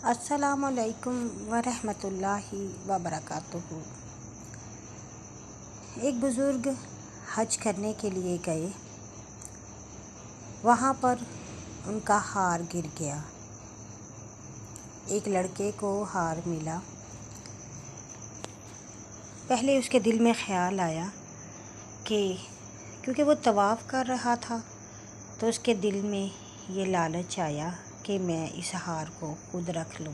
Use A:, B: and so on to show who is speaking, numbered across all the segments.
A: अस्सलामुअलैकुम वरहमतुल्लाहि वबरकातुहू। एक बुज़ुर्ग हज करने के लिए गए। वहाँ पर उनका हार गिर गया। एक लड़के को हार मिला। पहले उसके दिल में ख़्याल आया कि क्योंकि वो तवाफ़ कर रहा था तो उसके दिल में ये लालच आया कि मैं इस हार को खुद रख लूँ।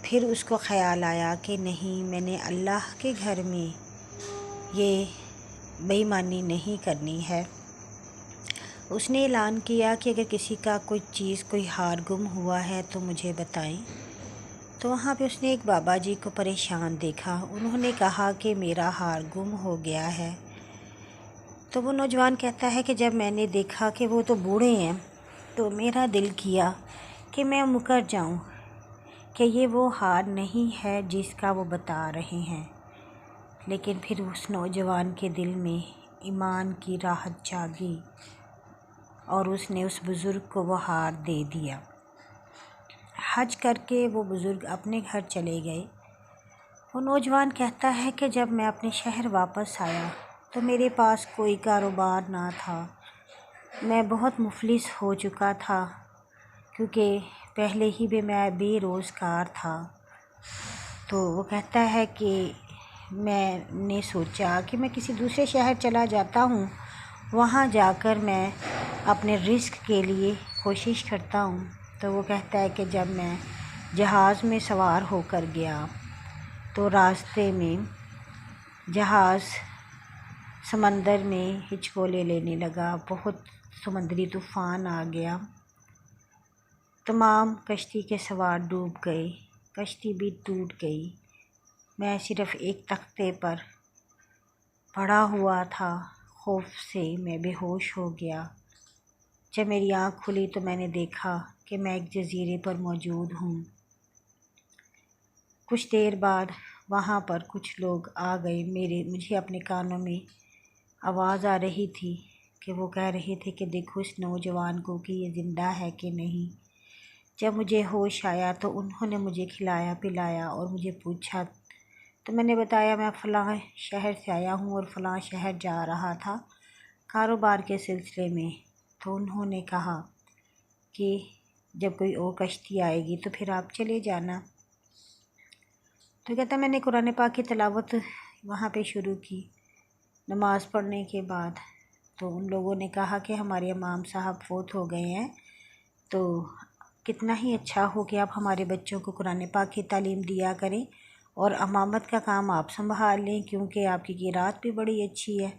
A: फिर उसको ख़्याल आया कि नहीं, मैंने अल्लाह के घर में ये बेईमानी नहीं करनी है। उसने ऐलान किया कि अगर किसी का कोई चीज़, कोई हार गुम हुआ है तो मुझे बताएं। तो वहाँ पे उसने एक बाबा जी को परेशान देखा। उन्होंने कहा कि मेरा हार गुम हो गया है। तो वो नौजवान कहता है कि जब मैंने देखा कि वो तो बूढ़े हैं तो मेरा दिल किया कि मैं मुकर जाऊं कि ये वो हार नहीं है जिसका वो बता रहे हैं। लेकिन फिर उस नौजवान के दिल में ईमान की राहत जागी और उसने उस बुज़ुर्ग को वो हार दे दिया। हज करके वो बुज़ुर्ग अपने घर चले गए। वो नौजवान कहता है कि जब मैं अपने शहर वापस आया तो मेरे पास कोई कारोबार ना था। मैं बहुत मुफलिस हो चुका था क्योंकि पहले ही भी मैं बेरोज़गार था। तो वो कहता है कि मैंने सोचा कि मैं किसी दूसरे शहर चला जाता हूँ, वहाँ जाकर मैं अपने रिस्क के लिए कोशिश करता हूँ। तो वो कहता है कि जब मैं जहाज़ में सवार होकर गया तो रास्ते में जहाज़ समंदर में हिचकोले लेने लगा। बहुत समुद्री तूफ़ान आ गया। तमाम कश्ती के सवार डूब गए। कश्ती भी टूट गई। मैं सिर्फ़ एक तख्ते पर पड़ा हुआ था। खौफ से मैं बेहोश हो गया। जब मेरी आँख खुली तो मैंने देखा कि मैं एक जज़ीरे पर मौजूद हूँ। कुछ देर बाद वहाँ पर कुछ लोग आ गए। मुझे अपने कानों में आवाज़ आ रही थी कि वो कह रहे थे कि देखो इस नौजवान को कि ये ज़िंदा है कि नहीं। जब मुझे होश आया तो उन्होंने मुझे खिलाया पिलाया और मुझे पूछा तो मैंने बताया मैं फ़लाँ शहर से आया हूँ और फ़लाँ शहर जा रहा था कारोबार के सिलसिले में। तो उन्होंने कहा कि जब कोई और कश्ती आएगी तो फिर आप चले जाना। तो कहता मैंने कुरान पाक की तिलावत वहाँ पे शुरू की। नमाज़ पढ़ने के बाद तो उन लोगों ने कहा कि हमारे इमाम साहब फ़ौत हो गए हैं, तो कितना ही अच्छा हो कि आप हमारे बच्चों को कुरान पाक की तालीम दिया करें और इमामत का काम आप संभाल लें, क्योंकि आपकी क़िरात भी बड़ी अच्छी है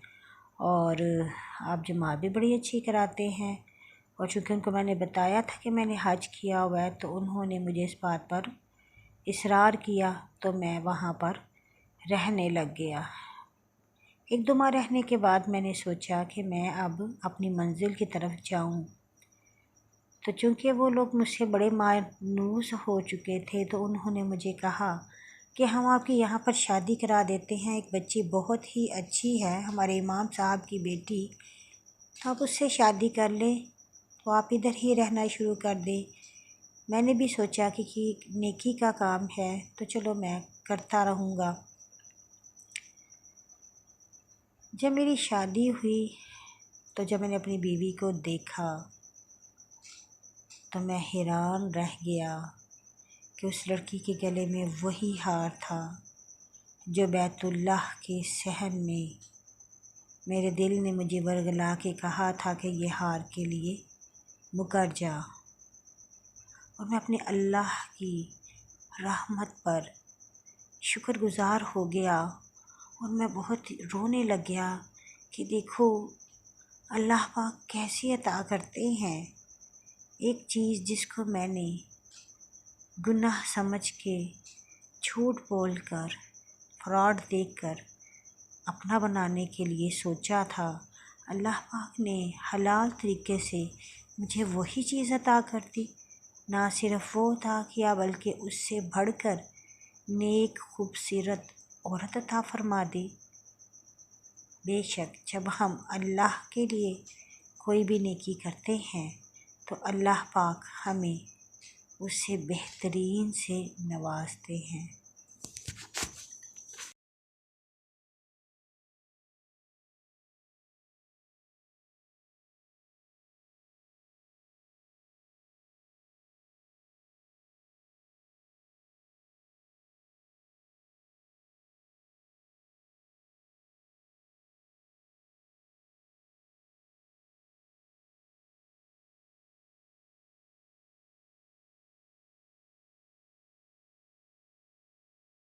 A: और आप जमात भी बड़ी अच्छी कराते हैं। और चूँकि उनको मैंने बताया था कि मैंने हज किया हुआ है तो उन्होंने मुझे इस बात पर इसरार किया, तो मैं वहाँ पर रहने लग गया। एक दो माह रहने के बाद मैंने सोचा कि मैं अब अपनी मंजिल की तरफ जाऊं। तो चूँकि वो लोग मुझसे बड़े मायूस हो चुके थे तो उन्होंने मुझे कहा कि हम आपकी यहाँ पर शादी करा देते हैं। एक बच्ची बहुत ही अच्छी है, हमारे इमाम साहब की बेटी, तो आप उससे शादी कर लें तो आप इधर ही रहना शुरू कर दें। मैंने भी सोचा कि नेकी का काम है तो चलो मैं करता रहूँगा। जब मेरी शादी हुई तो जब मैंने अपनी बीवी को देखा तो मैं हैरान रह गया कि उस लड़की के गले में वही हार था जो बैतुल्लाह के सहन में मेरे दिल ने मुझे वरगला के कहा था कि ये हार के लिए मुकर जा। और मैं अपने अल्लाह की रहमत पर शुक्रगुज़ार हो गया और मैं बहुत रोने लग गया कि देखो अल्लाह पाक कैसे अता करते हैं। एक चीज़ जिसको मैंने गुनाह समझ के, झूठ बोलकर, फ्रॉड देखकर अपना बनाने के लिए सोचा था, अल्लाह पाक ने हलाल तरीके से मुझे वही चीज़ अता कर दी। ना सिर्फ़ वो अता किया बल्कि उससे बढ़कर नेक खूबसूरत औरत अता फरमा दी। बेशक जब हम अल्लाह के लिए कोई भी नेकी करते हैं तो अल्लाह पाक हमें उसे बेहतरीन से नवाजते हैं।